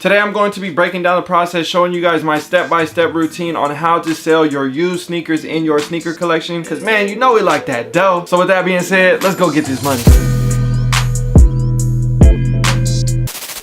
Today I'm going to be breaking down the process, showing you guys my step-by-step routine on how to sell your used sneakers in your sneaker collection. Cause man, you know we like that dough. So with that being said, let's go get this money.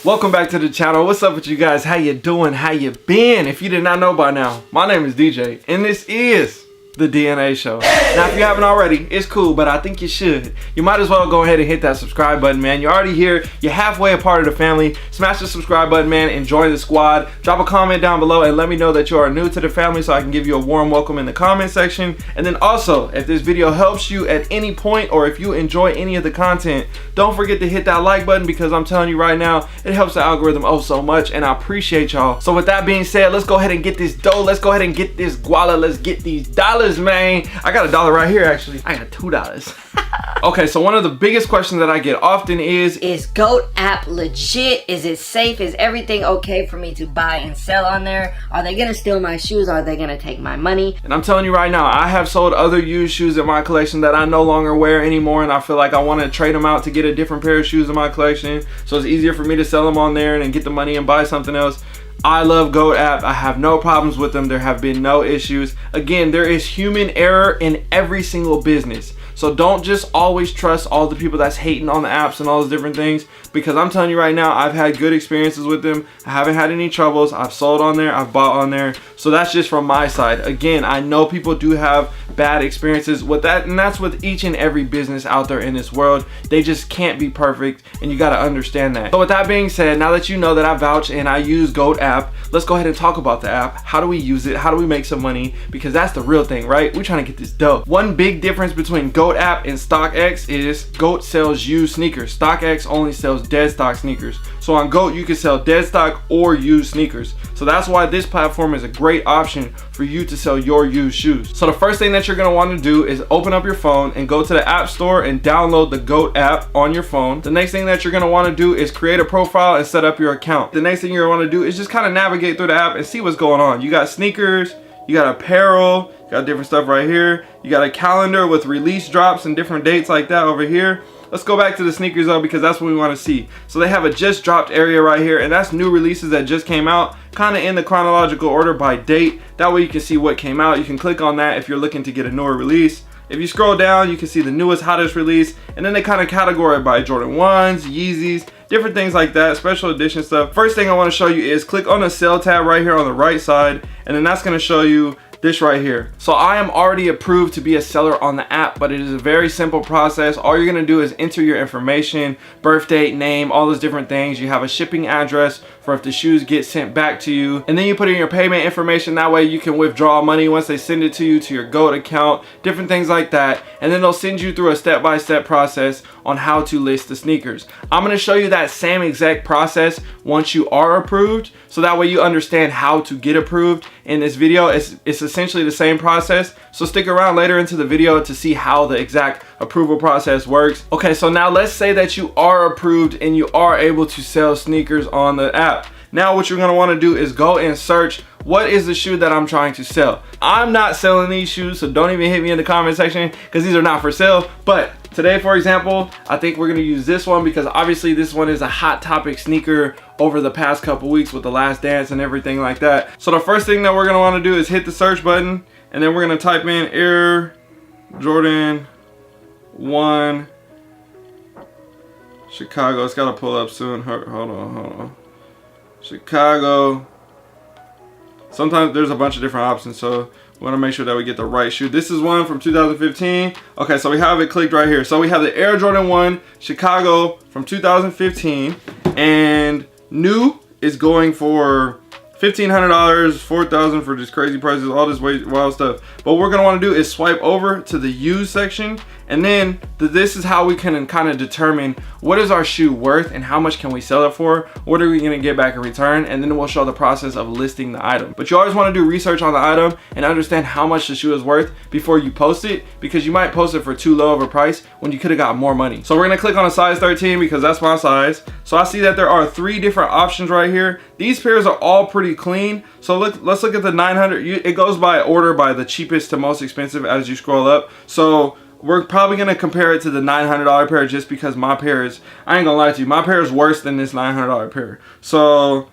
Welcome back to the channel. What's up with you guys? How you doing? How you been? If you did not know by now, my name is DJ and this is the DNA Show. Now if you haven't already, it's cool, but I think you should. You might as well go ahead and hit that subscribe button, man. You're already here, you're halfway a part of the family. Smash the subscribe button, man, and join the squad. Drop a comment down below and let me know that you are new to the family so I can give you a warm welcome in the comment section. And then also, if this video helps you at any point or if you enjoy any of the content, don't forget to hit that like button because I'm telling you right now, it helps the algorithm oh so much and I appreciate y'all. So with that being said, let's go ahead and get this dough. Let's go ahead and get this guala. Let's get these dollars, man. I got $1 right here actually. I got $2. Okay, so one of the biggest questions that I get often is GOAT app legit? Is it safe? Is everything okay for me to buy and sell on there? Are they gonna steal my shoes? Are they gonna take my money? And I'm telling you right now, I have sold other used shoes in my collection that I no longer wear anymore, and I feel like I want to trade them out to get a different pair of shoes in my collection, so it's easier for me to sell them on there and then get the money and buy something else. I love GOAT app. I have no problems with them. There have been no issues. Again, there is human error in every single business. So don't just always trust all the people that's hating on the apps and all those different things, because I'm telling you right now, I've had good experiences with them. I haven't had any troubles. I've sold on there. I've bought on there. So that's just from my side. Again, I know people do have bad experiences with that, and that's with each and every business out there in this world. They just can't be perfect, and you got to understand that. So with that being said, now that you know that I vouch and I use GOAT app, let's go ahead and talk about the app. How do we use it? How do we make some money? Because that's the real thing, right? We're trying to get this dough. One big difference between GOAT app and StockX is GOAT sells used sneakers. StockX only sells dead stock sneakers. So on GOAT, you can sell dead stock or used sneakers. So that's why this platform is a great option for you to sell your used shoes. So the first thing that you're gonna want to do is open up your phone and go to the App Store and download the GOAT app on your phone. The next thing that you're gonna want to do is create a profile and set up your account. The next thing you're gonna want to do is just kind of navigate through the app and see what's going on. You got sneakers, you got apparel, you got different stuff right here. You got a calendar with release drops and different dates like that over here. Let's go back to the sneakers though, because that's what we want to see. So they have a just dropped area right here, and that's new releases that just came out, kind of in the chronological order by date. That way you can see what came out. You can click on that if you're looking to get a newer release. If you scroll down, you can see the newest, hottest release, and then they kind of categorize by Jordan 1s, Yeezys, different things like that, special edition stuff. First thing I want to show you is click on the sell tab right here on the right side, and then that's going to show you this right here. So I am already approved to be a seller on the app, but it is a very simple process. All you're gonna do is enter your information, birth date, name, all those different things. You have a shipping address for if the shoes get sent back to you, and then you put in your payment information. That way you can withdraw money once they send it to you to your GOAT account, different things like that, and then they'll send you through a step-by-step process on how to list the sneakers. I'm gonna show you that same exact process once you are approved, so that way you understand how to get approved. In this video, it's essentially the same process, so stick around later into the video to see how the exact approval process works. Okay, so now let's say that you are approved and you are able to sell sneakers on the app. Now what you're gonna wanna do is go and search, what is the shoe that I'm trying to sell? I'm not selling these shoes, so don't even hit me in the comment section because these are not for sale. But today, for example, I think we're gonna use this one because obviously this one is a hot topic sneaker over the past couple weeks with the Last Dance and everything like that. So the first thing that we're gonna wanna do is hit the search button, and then we're gonna type in Air Jordan 1 Chicago. It's gotta pull up soon. Hold on. Chicago. Sometimes there's a bunch of different options, so we want to make sure that we get the right shoe. This is one from 2015. Okay, so we have it clicked right here. So we have the Air Jordan 1 Chicago from 2015, and new is going for $1,500, $4,000 for just crazy prices, all this wild stuff. But what we're gonna wanna do is swipe over to the used section, and then this is how we can kind of determine what is our shoe worth and how much can we sell it for, what are we gonna get back in return, and then we'll show the process of listing the item. But you always wanna do research on the item and understand how much the shoe is worth before you post it, because you might post it for too low of a price when you could've got more money. So we're gonna click on a size 13 because that's my size. So I see that there are 3 different options right here. These pairs are all pretty clean. So let's look at the 900. It goes by order by the cheapest to most expensive as you scroll up. So we're probably gonna compare it to the $900 pair just because my pair is, I ain't gonna lie to you, my pair is worse than this $900 pair. So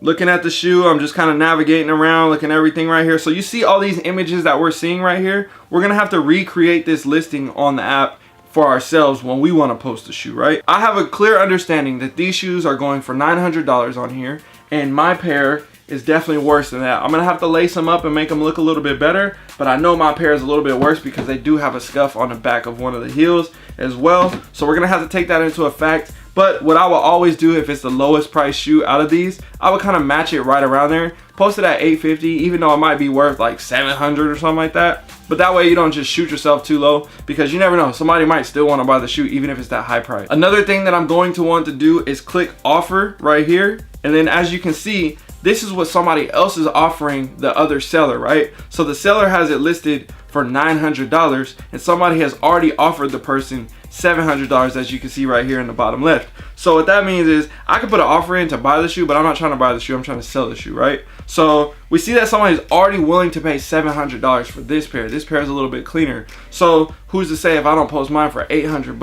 looking at the shoe. I'm just kind of navigating around, looking at everything right here. So you see all these images that we're seeing right here. We're gonna have to recreate this listing on the app for ourselves when we want to post a shoe, right? I have a clear understanding that these shoes are going for $900 on here, and my pair is definitely worse than that. I'm gonna have to lace them up and make them look a little bit better, but I know my pair is a little bit worse because they do have a scuff on the back of one of the heels as well. So we're gonna have to take that into effect. But what I will always do if it's the lowest price shoe out of these, I would kind of match it right around there, post it at $850, even though it might be worth like $700 or something like that. But that way you don't just shoot yourself too low, because you never know, somebody might still want to buy the shoe even if it's that high price. Another thing that I'm going to want to do is click offer right here, and then as you can see, this is what somebody else is offering the other seller, right? So the seller has it listed for $900, and somebody has already offered the person $700, as you can see right here in the bottom left. So what that means is I could put an offer in to buy the shoe, but I'm not trying to buy the shoe, I'm trying to sell the shoe, right? So we see that someone is already willing to pay $700 for this pair. This pair is a little bit cleaner. So who's to say if I don't post mine for $800,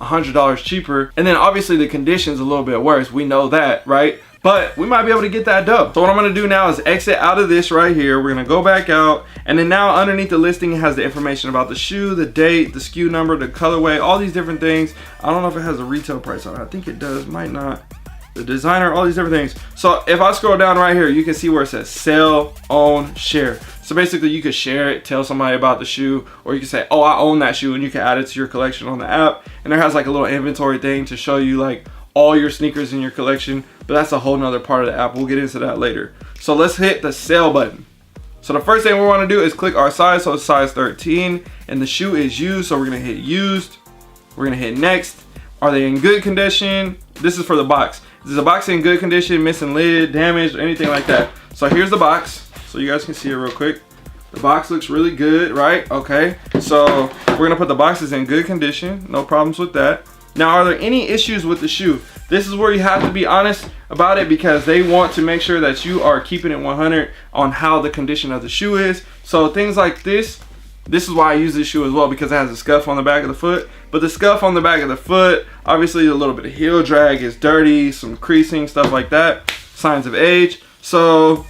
$100 cheaper, and then obviously the condition's a little bit worse, we know that, right? But we might be able to get that dub. So what I'm gonna do now is exit out of this right here. We're gonna go back out, and then now underneath the listing it has the information about the shoe, the date, the SKU number, the colorway, all these different things. I don't know if it has a retail price on it. I think it does, might not. The designer, all these different things. So if I scroll down right here, you can see where it says sell, own, share. So basically you could share it, tell somebody about the shoe, or you can say, oh, I own that shoe, and you can add it to your collection on the app. And there has like a little inventory thing to show you like all your sneakers in your collection, but that's a whole nother part of the app. We'll get into that later. So let's hit the sell button. So the first thing we want to do is click our size. So it's size 13, and the shoe is used. So we're gonna hit used. We're gonna hit next. Are they in good condition? This is for the box. Is the box in good condition, missing lid, damaged, or anything like that? So here's the box. So you guys can see it real quick. The box looks really good, right? Okay. So we're gonna put the boxes in good condition. No problems with that. Now, are there any issues with the shoe? This is where you have to be honest about it, because they want to make sure that you are keeping it 100 on how the condition of the shoe is. So things like this is why I use this shoe as well, because it has a scuff on the back of the foot. But the scuff on the back of the foot, obviously a little bit of heel drag, is dirty, some creasing, stuff like that, signs of age. So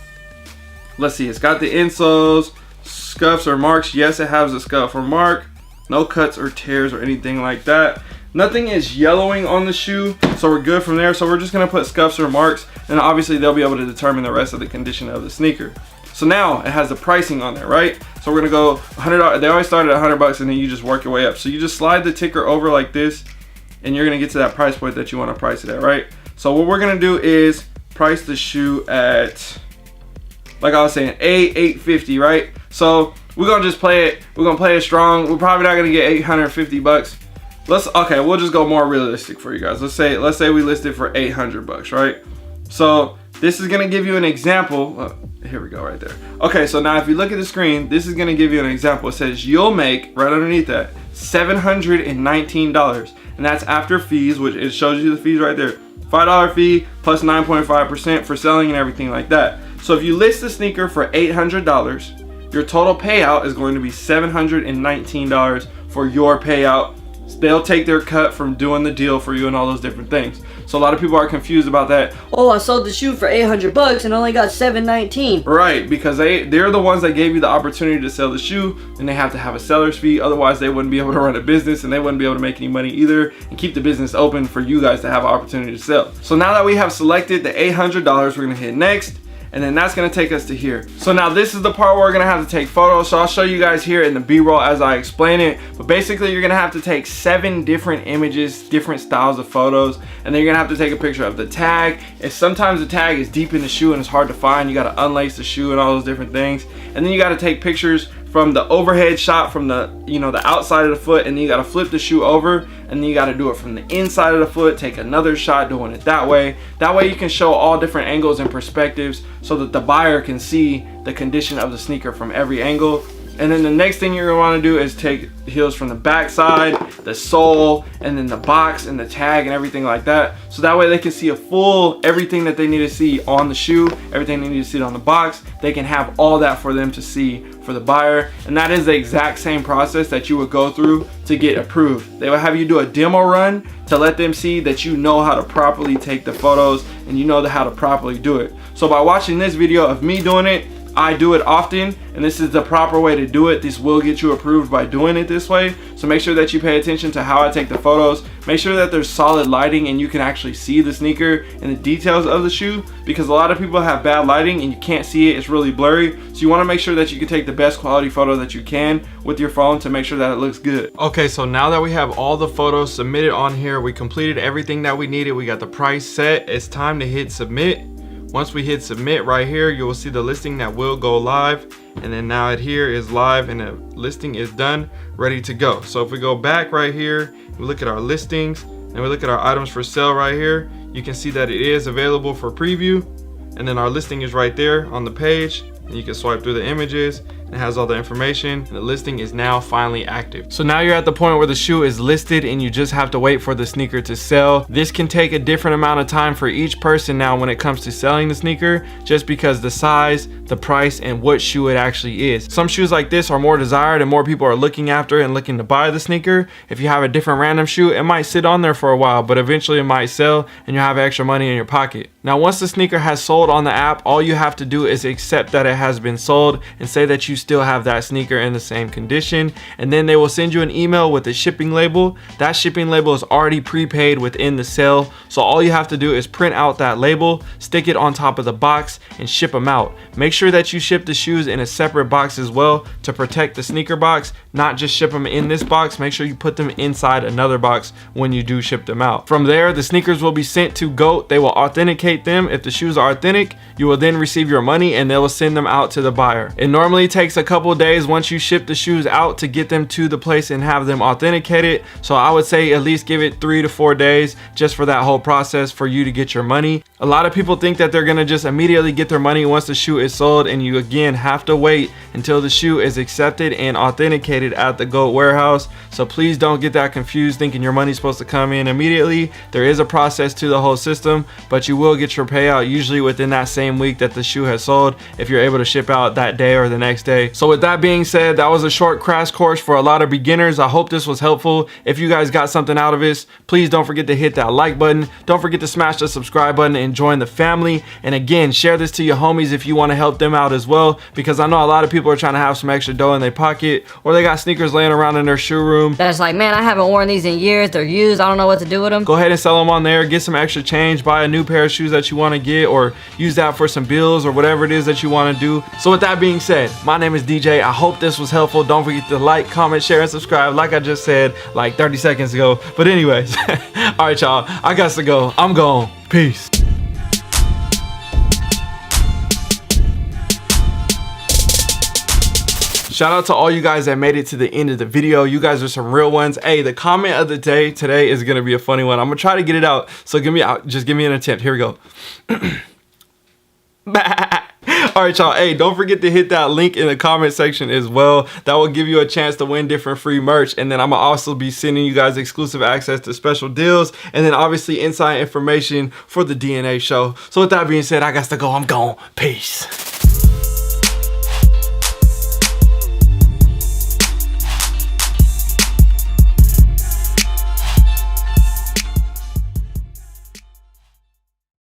let's see, it's got the insoles, scuffs or marks. Yes, it has a scuff or mark. No cuts or tears or anything like that. Nothing is yellowing on the shoe, so we're good from there. So we're just gonna put scuffs or marks, and obviously they'll be able to determine the rest of the condition of the sneaker. So now it has the pricing on there, right? So we're gonna go $100. They always start at $100, and then you just work your way up. So you just slide the ticker over like this, and you're gonna get to that price point that you wanna price it at, right? So what we're gonna do is price the shoe at, like I was saying, $850, right? So we're gonna just play it. We're gonna play it strong. We're probably not gonna get $850. Okay, we'll just go more realistic for you guys. Let's say we list it for $800, right? So this is gonna give you an example. Here we go, right there. Okay, so now if you look at the screen, this is gonna give you an example. It says you'll make, right underneath that, $719, and that's after fees, which it shows you the fees right there. $5 fee plus 9.5% for selling and everything like that. So if you list the sneaker for $800, your total payout is going to be $719 for your payout. They'll take their cut from doing the deal for you and all those different things. So a lot of people are confused about that. Oh, I sold the shoe for $800 and only got $719. Right, because they're the ones that gave you the opportunity to sell the shoe, and they have to have a seller's fee. Otherwise, they wouldn't be able to run a business, and they wouldn't be able to make any money either and keep the business open for you guys to have an opportunity to sell. So now that we have selected the $800, we're gonna hit next. And then that's gonna take us to here. So now this is the part where we're gonna have to take photos. So I'll show you guys here in the B-roll as I explain it. But basically you're gonna have to take 7 different images, different styles of photos. And then you're gonna have to take a picture of the tag. And sometimes the tag is deep in the shoe and it's hard to find. You gotta unlace the shoe and all those different things. And then you gotta take pictures from the overhead shot from the, the outside of the foot, and then you gotta flip the shoe over, and then you gotta do it from the inside of the foot, take another shot doing it that way. That way you can show all different angles and perspectives so that the buyer can see the condition of the sneaker from every angle. And then the next thing you're gonna wanna do is take the heels from the back side, the sole, and then the box and the tag and everything like that. So that way they can see a full, everything that they need to see on the shoe, everything they need to see on the box. They can have all that for them to see for the buyer. And that is the exact same process that you would go through to get approved. They will have you do a demo run to let them see that you know how to properly take the photos and you know how to properly do it. So by watching this video of me doing it, I do it often, and this is the proper way to do it. This will get you approved by doing it this way. So make sure that you pay attention to how I take the photos. Make sure that there's solid lighting and you can actually see the sneaker and the details of the shoe, because a lot of people have bad lighting and you can't see it, it's really blurry. So you want to make sure that you can take the best quality photo that you can with your phone to make sure that it looks good. Okay, so now that we have all the photos submitted on here, we completed everything that we needed, we got the price set, it's time to hit submit. Once we hit submit right here, you will see the listing that will go live, and then now it here is live and the listing is done, ready to go. So if we go back right here, we look at our listings and we look at our items for sale right here, you can see that it is available for preview, and then our listing is right there on the page, and you can swipe through the images. It has all the information, and the listing is now finally active. So now you're at the point where the shoe is listed and you just have to wait for the sneaker to sell. This can take a different amount of time for each person now when it comes to selling the sneaker, just because the size, the price, and what shoe it actually is. Some shoes like this are more desired and more people are looking after and looking to buy the sneaker. If you have a different random shoe, it might sit on there for a while, but eventually it might sell and you'll have extra money in your pocket. Now once the sneaker has sold on the app, all you have to do is accept that it has been sold and say that you still have that sneaker in the same condition, and then they will send you an email with a shipping label. That shipping label is already prepaid within the sale, so all you have to do is print out that label, stick it on top of the box, and ship them out. Make sure that you ship the shoes in a separate box as well to protect the sneaker box, not just ship them in this box. Make sure you put them inside another box when you do ship them out. From there, the sneakers will be sent to GOAT. They will authenticate them. If the shoes are authentic, you will then receive your money and they will send them out to the buyer. It normally takes a couple days once you ship the shoes out to get them to the place and have them authenticated. So I would say at least give it 3 to 4 days just for that whole process for you to get your money. A lot of people think that they're gonna just immediately get their money once the shoe is sold, and you again have to wait until the shoe is accepted and authenticated at the GOAT warehouse. So please don't get that confused thinking your money's supposed to come in immediately. There is a process to the whole system, but you will get your payout usually within that same week that the shoe has sold if you're able to ship out that day or the next day. So with that being said, that was a short crash course for a lot of beginners. I hope this was helpful. If you guys got something out of this, please don't forget to hit that like button. Don't forget to smash the subscribe button and join the family. And again, share this to your homies if you want to help them out as well, because I know a lot of people are trying to have some extra dough in their pocket, or they got sneakers laying around in their shoe room That's like, man, I haven't worn these in years. They're used. I don't know what to do with them. Go ahead and sell them on there, get some extra change, buy a new pair of shoes that you want to get, or use that for some bills or whatever it is that you want to do. So with that being said, my name is DJ. I hope this was helpful. Don't forget to like, comment, share, and subscribe like I just said like 30 seconds ago. But anyways, all right, y'all, I got to go. I'm gone. Peace. Shout out to all you guys that made it to the end of the video. You guys are some real ones. Hey, the comment of the day today is gonna be a funny one. I'm gonna try to get it out, so just give me an attempt. Here we go. All right, y'all. Hey, don't forget to hit that link in the comment section as well. That will give you a chance to win different free merch. And then I'm gonna also be sending you guys exclusive access to special deals, and then obviously inside information for the DNA show. So with that being said, I got to go. I'm gone. Peace.